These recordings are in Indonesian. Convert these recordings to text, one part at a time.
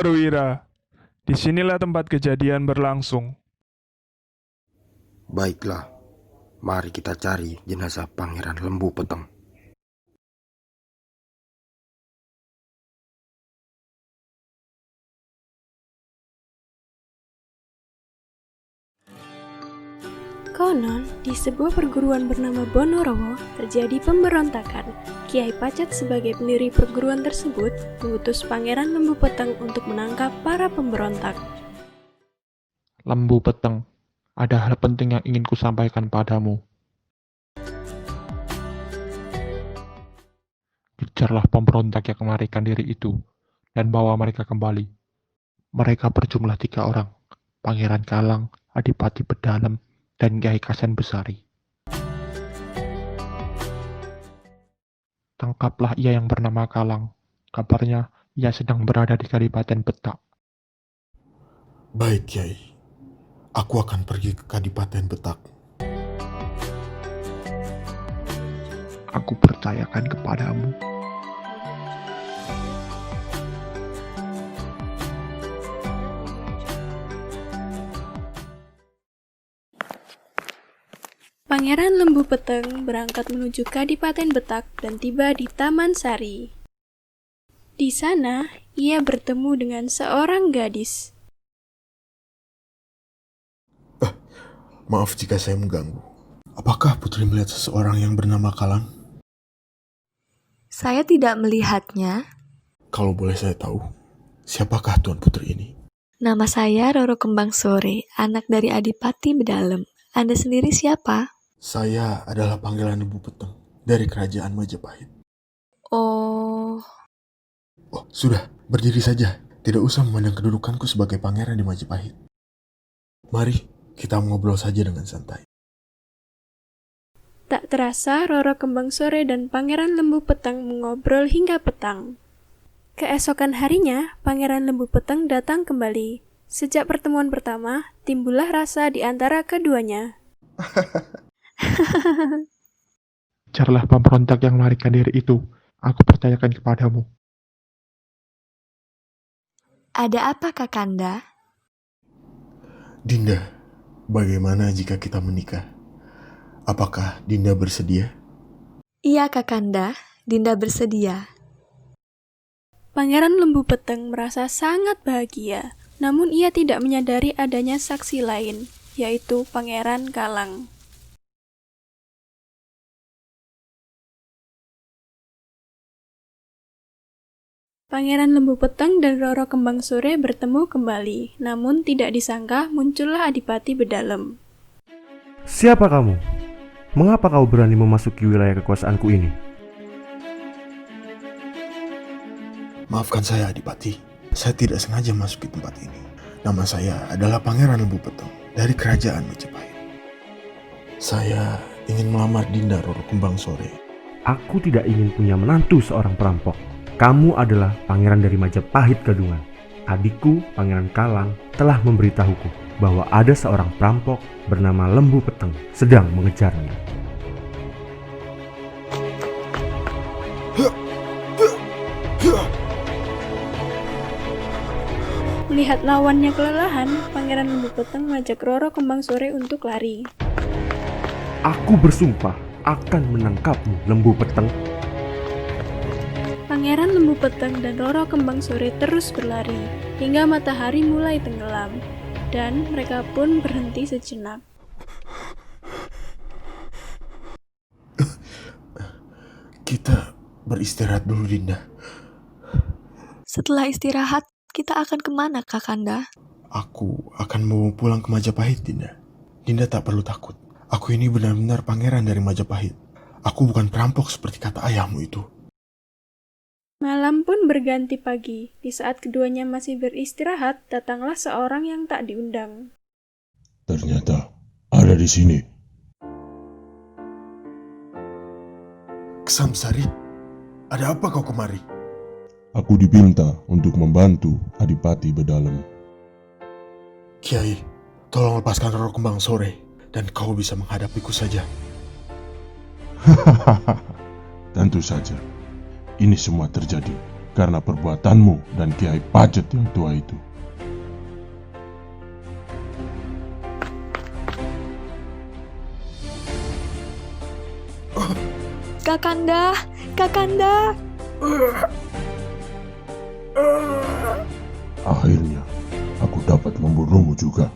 Baruwira. Disinilah tempat kejadian berlangsung. Baiklah, mari kita cari jenazah Pangeran Lembu Peteng. Konon, di sebuah perguruan bernama Bonorowo terjadi pemberontakan. Kiai Pacet sebagai pendiri perguruan tersebut mengutus Pangeran Lembu Peteng untuk menangkap para pemberontak. Lembu Peteng, ada hal penting yang ingin kusampaikan padamu. Kejarlah pemberontak yang melarikan diri itu, dan bawa mereka kembali. Mereka berjumlah 3 orang, Pangeran Kalang, Adipati Bedalem, dan Kiai Kasen Besari. Tangkaplah ia yang bernama Kalang. Kabarnya ia sedang berada di Kadipaten Betak. Baik, Kiai. Aku akan pergi ke Kadipaten Betak. Aku percayakan kepadamu. Pangeran Lembu Peteng berangkat menuju Kadipaten Betak dan tiba di Taman Sari. Di sana, ia bertemu dengan seorang gadis. Maaf jika saya mengganggu. Apakah Putri melihat seseorang yang bernama Kalang? Saya tidak melihatnya. Kalau boleh saya tahu, siapakah Tuan Putri ini? Nama saya Roro Kembang Sore, anak dari Adipati Bedalem. Anda sendiri siapa? Saya adalah Pangeran Lembu Peteng dari Kerajaan Majapahit. Oh, Oh, sudah, berdiri saja. Tidak usah memandang kedudukanku sebagai pangeran di Majapahit. Mari, kita ngobrol saja dengan santai. Tak terasa, Roro Kembang Sore dan Pangeran Lembu Peteng mengobrol hingga petang. Keesokan harinya, Pangeran Lembu Peteng datang kembali. Sejak pertemuan pertama, timbullah rasa di antara keduanya. Kejarlah pemberontak yang melarikan diri itu. Aku percayakan kepadamu. ada apa Kakanda? Dinda, bagaimana jika kita menikah? Apakah Dinda bersedia? Iya Kakanda, Dinda bersedia. Pangeran Lembu Peteng merasa sangat bahagia, namun ia tidak menyadari adanya saksi lain, yaitu Pangeran Kalang. Pangeran Lembu Peteng dan Roro Kembang Sore bertemu kembali, namun tidak disangka muncullah Adipati Bedalem. Siapa kamu? Mengapa kau berani memasuki wilayah kekuasaanku ini? Maafkan saya, Adipati. Saya tidak sengaja masuk ke tempat ini. Nama saya adalah Pangeran Lembu Peteng dari Kerajaan Majapahit. Saya ingin melamar Dinda Roro Kembang Sore. Aku tidak ingin punya menantu seorang perampok. Kamu adalah pangeran dari Majapahit Kadungan. Adikku, Pangeran Kalang, telah memberitahuku bahwa ada seorang perampok bernama Lembu Peteng sedang mengejarnya. Melihat lawannya kelelahan, Pangeran Lembu Peteng mengajak Roro Kembang Sore untuk lari. Aku bersumpah akan menangkapmu, Lembu Peteng. Pangeran Lembu Peteng dan Roro Kembang Sore terus berlari, hingga matahari mulai tenggelam, dan mereka pun berhenti sejenak. Kita beristirahat dulu, Dinda. Setelah istirahat, kita akan kemana Kakanda? Aku akan mau pulang ke Majapahit, Dinda. Dinda tak perlu takut. Aku ini benar-benar pangeran dari Majapahit. Aku bukan perampok seperti kata ayahmu itu. Malam pun berganti pagi. Di saat keduanya masih beristirahat, datanglah seorang yang tak diundang. Ternyata ada di sini. Kesamsari, ada apa kau kemari? Aku dipinta untuk membantu Adipati Bedalem. Kiai, tolong lepaskan Roro Kembang Sore, dan kau bisa menghadapiku saja. Tentu saja. Ini semua terjadi karena perbuatanmu dan Kiai Pacet yang tua itu. Kakanda, Kakanda. Akhirnya, aku dapat membunuhmu juga.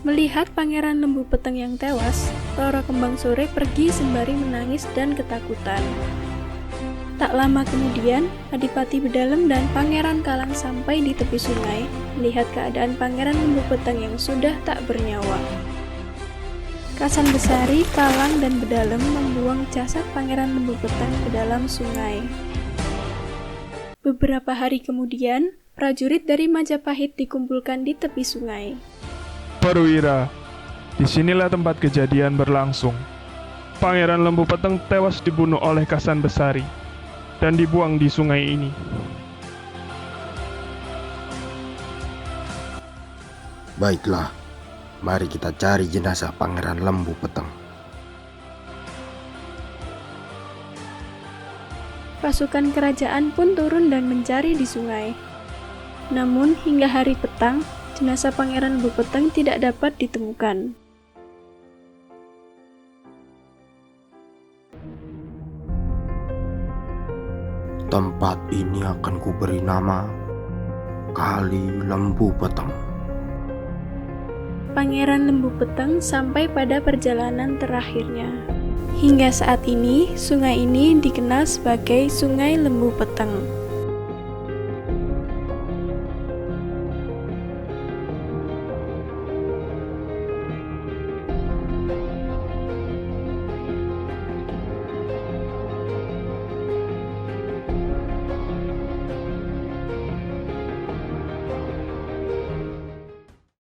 Melihat Pangeran Lembu Peteng yang tewas, Roro Kembang Sore pergi sembari menangis dan ketakutan. Tak lama kemudian, Adipati Bedalem dan Pangeran Kalang sampai di tepi sungai, melihat keadaan Pangeran Lembu Peteng yang sudah tak bernyawa. Kasan Besari, Kalang, dan Bedalem membuang jasad Pangeran Lembu Peteng ke dalam sungai. Beberapa hari kemudian, prajurit dari Majapahit dikumpulkan di tepi sungai. Perwira, disinilah tempat kejadian berlangsung. Pangeran Lembu Peteng tewas dibunuh oleh Kasan Besari dan dibuang di sungai ini. Baiklah, mari kita cari jenazah Pangeran Lembu Peteng. Pasukan kerajaan pun turun dan mencari di sungai. Namun, hingga hari petang, jenazah Pangeran Lembu Peteng tidak dapat ditemukan. Tempat ini akan kuberi nama Kali Lembu Peteng. Pangeran Lembu Peteng sampai pada perjalanan terakhirnya. Hingga saat ini, sungai ini dikenal sebagai Sungai Lembu Peteng.